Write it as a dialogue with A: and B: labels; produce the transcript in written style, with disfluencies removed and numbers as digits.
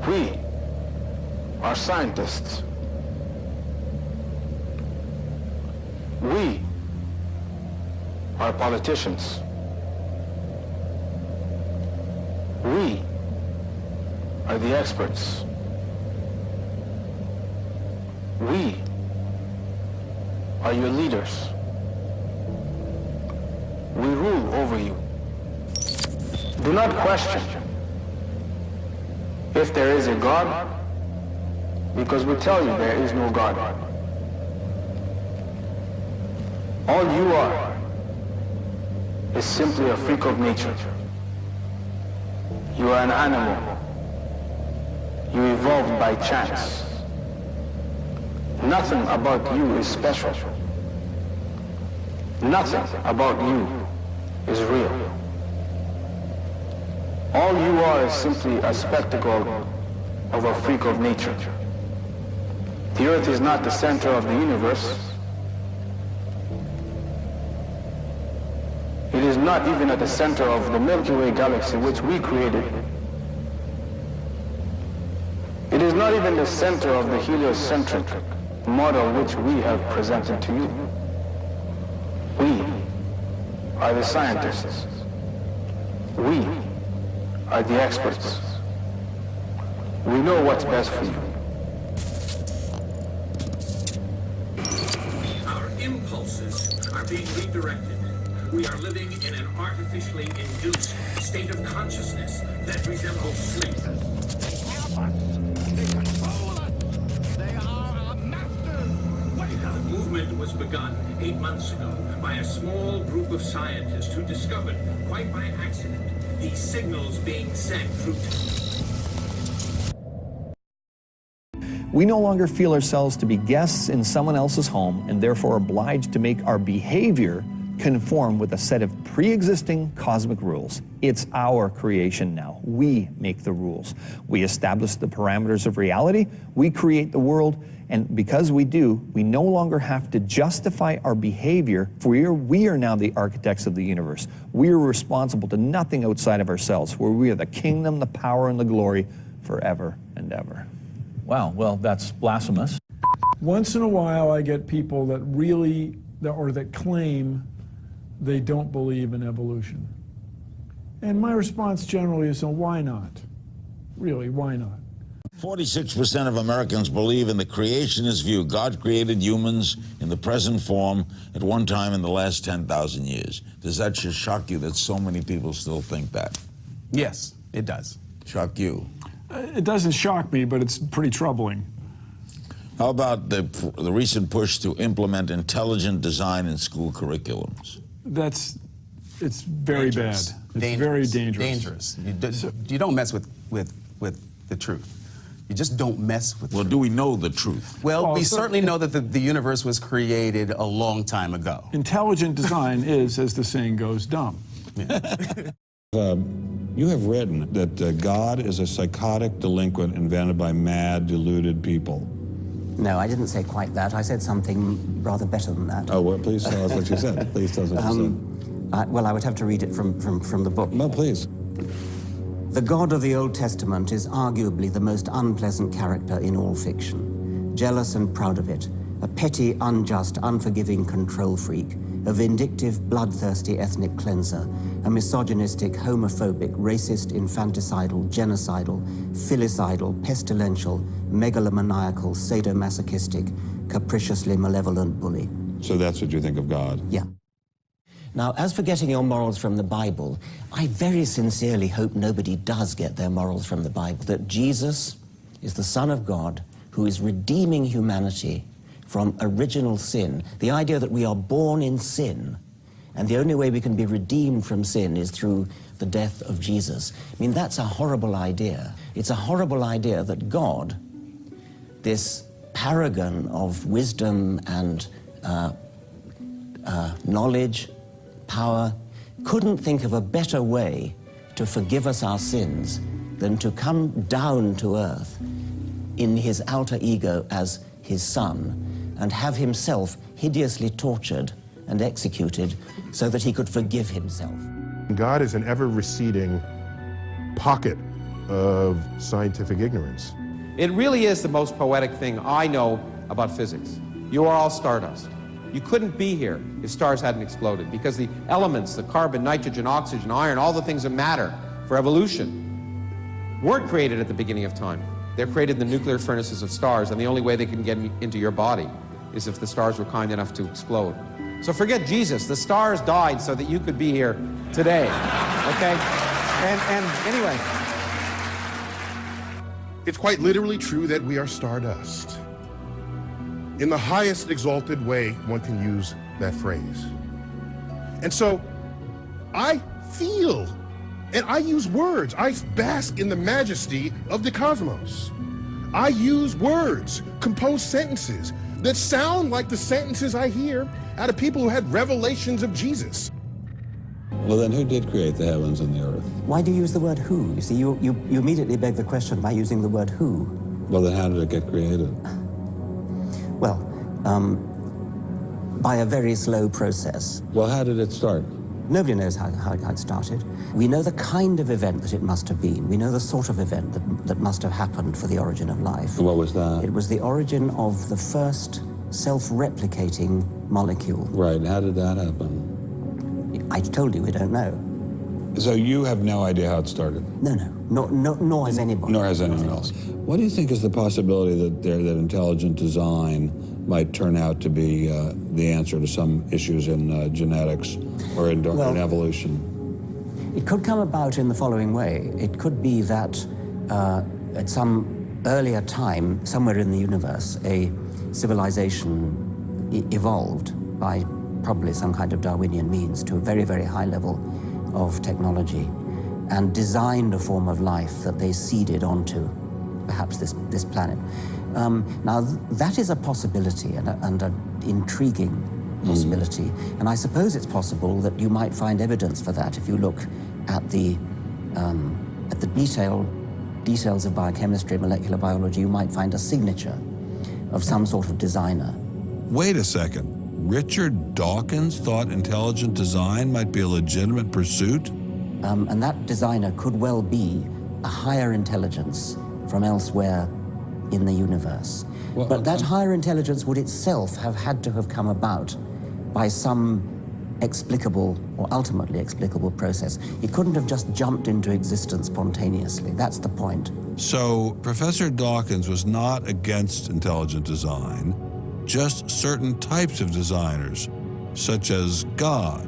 A: We are scientists. We are politicians. We are the experts. We are your leaders. We rule over you. Do not question if there is a God, because we tell you there is no God. All you are is simply a freak of nature. You are an animal. You evolved by chance. Nothing about you is special. Nothing about you is real. All you are is simply a spectacle of a freak of nature. The earth is not the center of the universe. It is not even at the center of the Milky Way galaxy which we created. It is not even the center of the heliocentric model which we have presented to you. We are the scientists. We are the experts. We know what's best for you.
B: Our impulses are being redirected. We are living in an artificially induced state of consciousness that resembles sleep.
C: They have us. They control us. They are our masters.
B: The movement was begun 8 months ago by a small group of scientists who discovered, quite by accident, these signals being sent through.
D: We no longer feel ourselves to be guests in someone else's home and therefore obliged to make our behavior conform with a set of pre-existing cosmic rules. It's our creation now. We make the rules. We establish the parameters of reality. We create the world. And because we do, we no longer have to justify our behavior, for we are now the architects of the universe. We are responsible to nothing outside of ourselves, where we are the kingdom, the power, and the glory forever and ever.
E: Wow, well, that's blasphemous.
F: Once in a while, I get people that really, or that claim they don't believe in evolution. And my response generally is, so why not? Really, why not?
G: 46% of Americans believe in the creationist view. God created humans in the present form at one time in the last 10,000 years. Does that just shock you that so many people still think that?
H: Yes, it does.
G: Shock you?
F: It doesn't shock me, but it's pretty troubling.
G: How about the recent push to implement intelligent design in school curriculums?
F: It's very bad. It's very dangerous.
H: You don't mess with the truth. You just don't mess with.
G: Well, do we know the truth?
H: Well, we certainly know that the universe was created a long time ago.
F: Intelligent design is, as the saying goes, dumb.
H: Yeah.
I: You have written that God is a psychotic delinquent invented by mad, deluded people.
J: No, I didn't say quite that. I said something rather better than that.
I: Oh, well, please tell us what you said. Please tell us what you said.
J: Well, I would have to read it from the book.
I: No, please.
J: The God of the Old Testament is arguably the most unpleasant character in all fiction. Jealous and proud of it, a petty, unjust, unforgiving control freak, a vindictive, bloodthirsty ethnic cleanser, a misogynistic, homophobic, racist, infanticidal, genocidal, filicidal, pestilential, megalomaniacal, sadomasochistic, capriciously malevolent bully.
I: So that's what you think of God?
J: Yeah. Now, as for getting your morals from the Bible, I very sincerely hope nobody does get their morals from the Bible, that Jesus is the Son of God who is redeeming humanity from original sin. The idea that we are born in sin, and the only way we can be redeemed from sin is through the death of Jesus. I mean, that's a horrible idea. It's a horrible idea that God, this paragon of wisdom and knowledge, power, couldn't think of a better way to forgive us our sins than to come down to earth in his alter ego as his son and have himself hideously tortured and executed so that he could forgive himself.
K: God is an ever-receding pocket of scientific ignorance.
L: It really is the most poetic thing I know about physics. You are all stardust. You couldn't be here if stars hadn't exploded, because the elements, the carbon, nitrogen, oxygen, iron, all the things that matter for evolution weren't created at the beginning of time. They're created in the nuclear furnaces of stars, and the only way they can get into your body is if the stars were kind enough to explode. So forget Jesus. The stars died so that you could be here today, okay? And anyway.
K: It's quite literally true that we are stardust. In the highest exalted way, one can use that phrase. And so I feel, and I use words. I bask in the majesty of the cosmos. I use words, compose sentences that sound like the sentences I hear out of people who had revelations of Jesus.
I: Well, then who did create the heavens and the earth?
J: Why do you use the word who? You see, you immediately beg the question by using the word who.
I: Well, then how did it get created?
J: Well, by a very slow process.
I: Well, how did it start?
J: Nobody knows how it started. We know the kind of event that it must have been. We know the sort of event that must have happened for the origin of life.
I: And what was that?
J: It was the origin of the first self-replicating molecule.
I: Right, how did that happen?
J: I told you we don't know.
I: So you have no idea how it started?
J: No, nor has anybody.
I: Nor has anyone else. What do you think is the possibility that intelligent design might turn out to be the answer to some issues in genetics or in evolution?
J: It could come about in the following way. It could be that at some earlier time, somewhere in the universe, a civilization evolved by probably some kind of Darwinian means to a very, very high level of technology and designed a form of life that they seeded onto perhaps this planet. Now, that is a possibility and an intriguing possibility. And I suppose it's possible that you might find evidence for that if you look at the details of biochemistry, molecular biology. You might find a signature of some sort of designer.
I: Wait a second. Richard Dawkins thought intelligent design might be a legitimate pursuit?
J: And that designer could well be a higher intelligence from elsewhere in the universe. Well, but that higher intelligence would itself have had to have come about by some explicable or ultimately explicable process. It couldn't have just jumped into existence spontaneously. That's the point.
I: So Professor Dawkins was not against intelligent design, just certain types of designers, such as God.